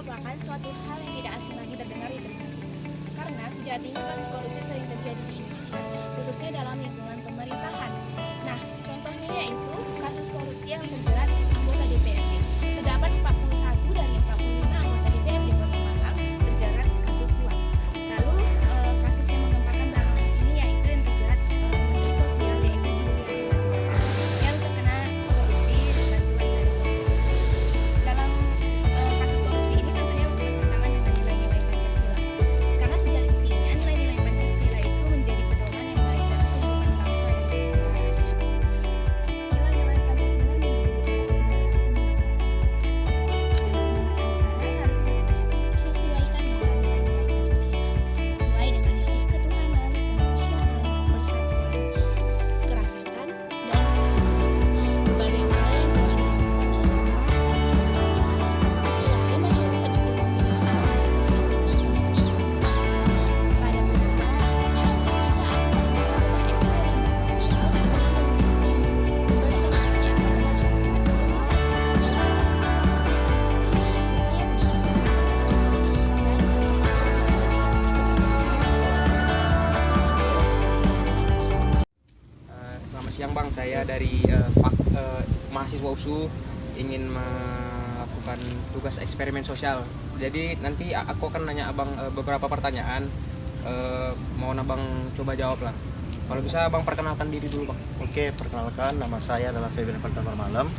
merupakan suatu hal yang tidak asing lagi terdengar di telinga kita. Karena sejatinya kasus korupsi sering terjadi di Indonesia, khususnya dalam lingkungan pemerintahan. Nah, contohnya yaitu kasus korupsi yang terjerat anggota DPRD. Terdapat 41 dari 45 anggota DPRD Kota Malang terjerat kasus suap. Lalu kasus yang mengembangkan belakangan ini yaitu yang terjerat Menteri Sosial yaitu Budi Rahmat yang terkena korupsi dan bantuan dari sosial. Dalam kasus korupsi ini tentunya bertentangan dengan nilai-nilai Pancasila. Karena sejatinya nilai-nilai Pancasila itu menjadi pedoman yang baik dalam kehidupan bangsa dan negara. Nilai-nilai Pancasila harus disesuaikan dengan nilai-nilai Pancasila, sesuai dengan nilai ketuhanan, kemanusiaan, persatuan, kerakyatan, dan berbagai nilai yang telah ditetapkan dalam selain masyarakat juga mempunyai hak pada beberapa hak taat pada eksperimen sosial Selamat siang Bang, saya dari mahasiswa USU ingin melakukan tugas eksperimen sosial. Jadi nanti aku akan nanya Abang beberapa pertanyaan, mohon Abang coba jawab lah. Kalau bisa Abang perkenalkan diri dulu Bang. Oke, perkenalkan, nama saya adalah Febrian Pertamar Malam.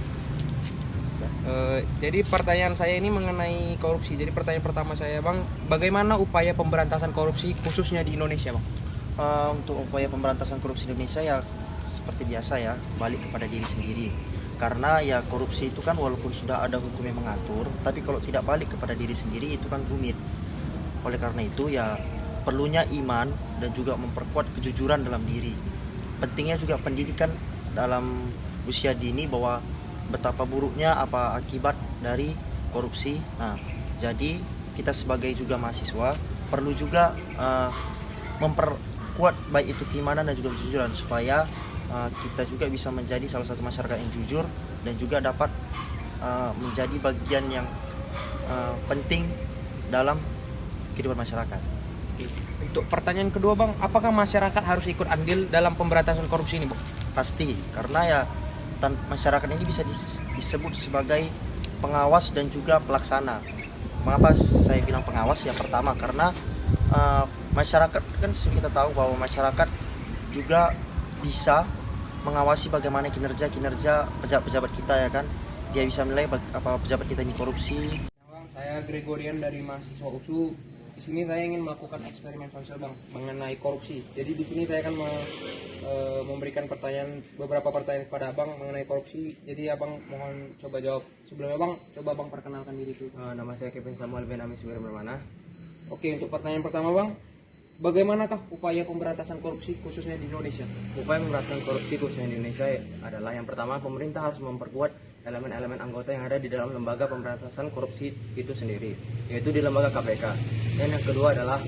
Jadi pertanyaan saya ini mengenai korupsi. Jadi pertanyaan pertama saya Bang, bagaimana upaya pemberantasan korupsi khususnya di Indonesia Bang? Untuk upaya pemberantasan korupsi di Indonesia ya seperti biasa ya, balik kepada diri sendiri. Karena ya korupsi itu kan walaupun sudah ada hukum yang mengatur, tapi kalau tidak balik kepada diri sendiri itu kan rumit. Oleh karena itu ya perlunya iman dan juga memperkuat kejujuran dalam diri. Pentingnya juga pendidikan dalam usia dini bahwa betapa buruknya apa akibat dari korupsi. Nah, jadi kita sebagai juga mahasiswa perlu juga memperkuat baik itu keimanan dan juga kejujuran supaya kita juga bisa menjadi salah satu masyarakat yang jujur dan juga dapat menjadi bagian yang penting dalam kehidupan masyarakat. Untuk pertanyaan kedua Bang, apakah masyarakat harus ikut andil dalam pemberantasan korupsi ini Bang? Pasti, karena ya masyarakat ini bisa disebut sebagai pengawas dan juga pelaksana. Mengapa saya bilang pengawas? Ya pertama karena masyarakat kan kita tahu bahwa masyarakat juga bisa mengawasi bagaimana kinerja pejabat-pejabat kita ya kan. Dia bisa menilai apa pejabat kita ini korupsi. Bang, saya Gregorian dari mahasiswa USU. Di sini saya ingin melakukan eksperimen sosial Bang mengenai korupsi. Jadi di sini saya akan memberikan beberapa pertanyaan kepada Abang mengenai korupsi. Jadi Abang mohon coba jawab. Sebelumnya Bang, coba Abang perkenalkan diri itu. Nama saya Kevin Samuel bin Amis Bermana. Oke, untuk pertanyaan pertama Bang, bagaimanakah upaya pemberantasan korupsi khususnya di Indonesia? Upaya pemberantasan korupsi khususnya di Indonesia adalah yang pertama, pemerintah harus memperkuat elemen-elemen anggota yang ada di dalam lembaga pemberantasan korupsi itu sendiri, yaitu di lembaga KPK. Dan yang kedua adalah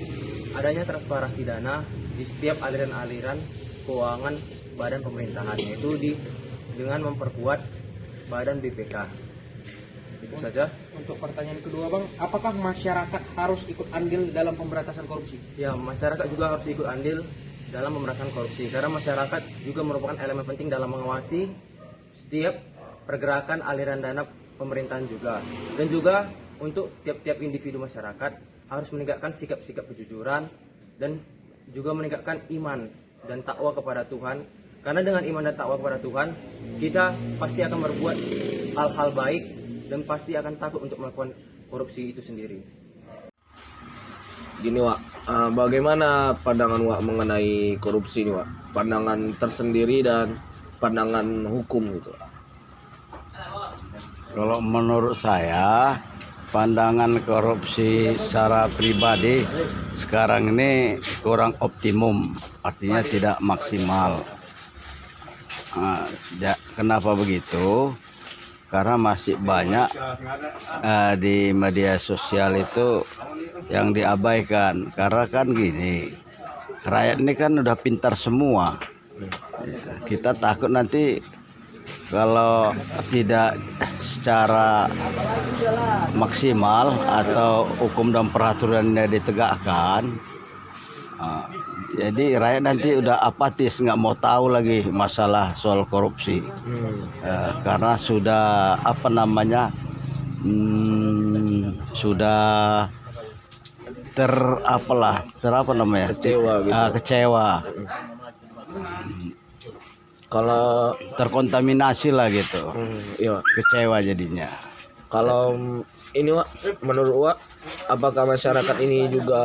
adanya transparansi dana di setiap aliran-aliran keuangan badan pemerintahan, yaitu dengan memperkuat badan BPK. Itu saja. Untuk pertanyaan kedua Bang, apakah masyarakat harus ikut andil dalam pemberantasan korupsi? Ya, masyarakat juga harus ikut andil dalam pemberantasan korupsi, karena masyarakat juga merupakan elemen penting dalam mengawasi setiap pergerakan aliran dana pemerintahan juga. Dan juga untuk tiap-tiap individu masyarakat harus meningkatkan sikap-sikap kejujuran dan juga meningkatkan iman dan takwa kepada Tuhan. Karena dengan iman dan takwa kepada Tuhan, kita pasti akan berbuat hal-hal baik dan pasti akan takut untuk melakukan korupsi itu sendiri. Gini Wak, bagaimana pandangan Wak mengenai korupsi ini Wak? Pandangan tersendiri dan pandangan hukum gitu. Kalau menurut saya, pandangan korupsi secara pribadi sekarang ini kurang optimum, artinya tidak maksimal. Kenapa begitu? Karena masih banyak di media sosial itu yang diabaikan. Karena kan gini, rakyat ini kan udah pintar semua. Kita takut nanti kalau tidak secara maksimal atau hukum dan peraturannya ditegakkan, jadi rakyat nanti udah apatis, nggak mau tahu lagi masalah soal korupsi. Karena sudah sudah Kecewa gitu. kecewa, Kalau terkontaminasi lah gitu, iya, kecewa jadinya. kalau ini Wak, menurut Wak, apakah masyarakat ini juga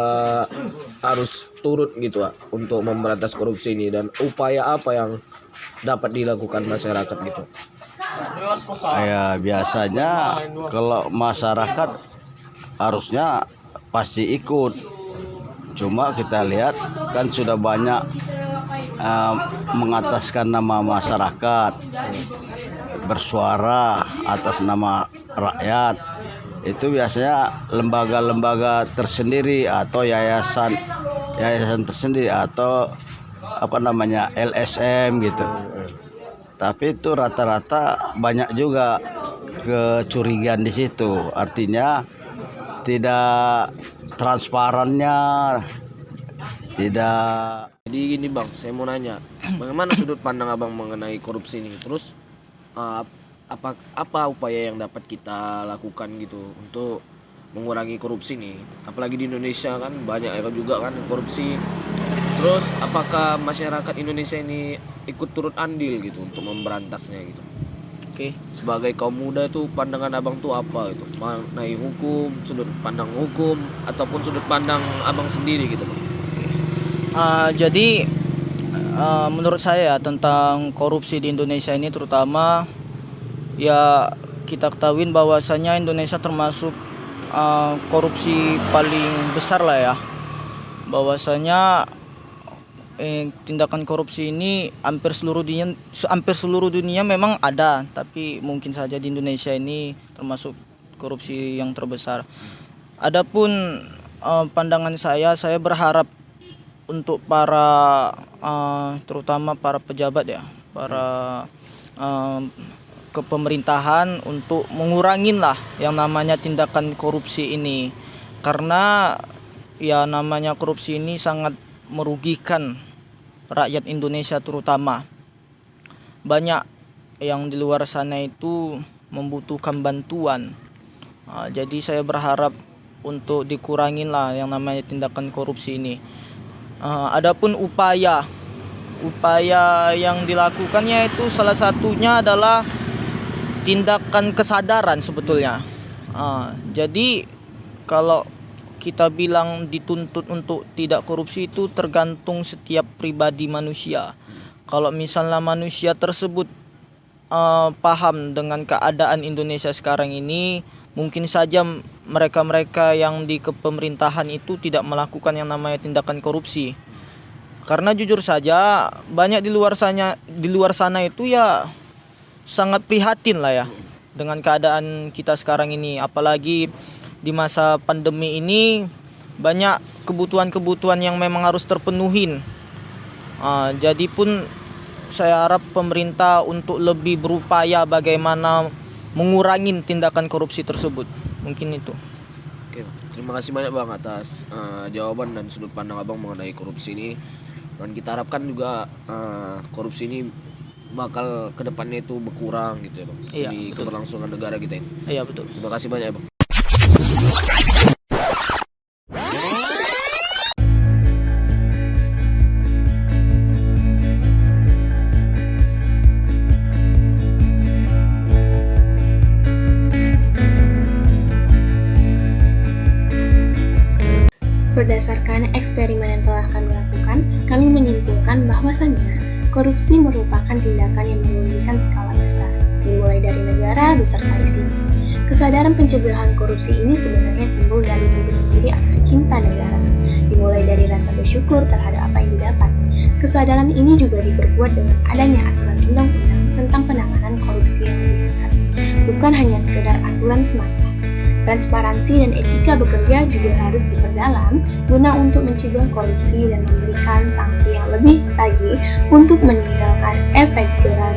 harus turut gitu Wak untuk memberantas korupsi ini, dan upaya apa yang dapat dilakukan masyarakat gitu? Ya biasanya kalau masyarakat harusnya pasti ikut. Cuma kita lihat kan sudah banyak mengataskan nama masyarakat, bersuara atas nama rakyat. Itu biasanya lembaga-lembaga tersendiri atau yayasan tersendiri atau LSM gitu. Tapi itu rata-rata banyak juga kecurigaan di situ. Artinya tidak transparannya, tidak. Jadi gini Bang, saya mau nanya, bagaimana sudut pandang Abang mengenai korupsi ini? Terus apa upaya yang dapat kita lakukan gitu untuk mengurangi korupsi nih? Apalagi di Indonesia kan banyak juga kan korupsi. Terus apakah masyarakat Indonesia ini ikut turut andil gitu untuk memberantasnya gitu? Oke. Sebagai kaum muda itu pandangan Abang tuh apa gitu? Mengenai hukum, sudut pandang hukum ataupun sudut pandang Abang sendiri gitu Bang? Jadi menurut saya tentang korupsi di Indonesia ini, terutama ya kita ketahui bahwasanya Indonesia termasuk korupsi paling besar lah ya. Bahwasanya tindakan korupsi ini hampir seluruh dunia memang ada, tapi mungkin saja di Indonesia ini termasuk korupsi yang terbesar. Adapun pandangan saya berharap untuk para terutama para pejabat ya, para kepemerintahan untuk mengurangin lah yang namanya tindakan korupsi ini, karena ya namanya korupsi ini sangat merugikan rakyat Indonesia, terutama banyak yang di luar sana itu membutuhkan bantuan. Jadi saya berharap untuk dikurangin lah yang namanya tindakan korupsi ini. Adapun upaya yang dilakukannya itu salah satunya adalah tindakan kesadaran sebetulnya. Jadi kalau kita bilang dituntut untuk tidak korupsi itu tergantung setiap pribadi manusia. Kalau misalnya manusia tersebut paham dengan keadaan Indonesia sekarang ini, mungkin saja mereka-mereka yang di kepemerintahan itu tidak melakukan yang namanya tindakan korupsi. Karena jujur saja banyak di luar sana itu ya sangat prihatin lah ya dengan keadaan kita sekarang ini. Apalagi di masa pandemi ini banyak kebutuhan-kebutuhan yang memang harus terpenuhin. Jadi pun saya harap pemerintah untuk lebih berupaya bagaimana mengurangi tindakan korupsi tersebut. Mungkin itu. Oke, terima kasih banyak Bang atas jawaban dan sudut pandang Abang mengenai korupsi ini. Dan kita harapkan juga korupsi ini bakal kedepannya itu berkurang gitu ya Bang. Iya, Di betul. keberlangsungan negara kita ini. Iya betul. Terima kasih banyak ya Bang. Berdasarkan eksperimen yang telah kami lakukan, kami menyimpulkan bahwasannya korupsi merupakan tindakan yang merugikan skala besar, dimulai dari negara beserta isinya. Kesadaran pencegahan korupsi ini sebenarnya timbul dari diri sendiri atas cinta negara, dimulai dari rasa bersyukur terhadap apa yang didapat. Kesadaran ini juga diperkuat dengan adanya aturan undang-undang tentang penanganan korupsi yang lebih ketat, bukan hanya sekedar aturan semata. Transparansi dan etika bekerja juga harus diperdalam guna untuk mencegah korupsi dan memberikan sanksi yang lebih lagi untuk meninggalkan efek jerah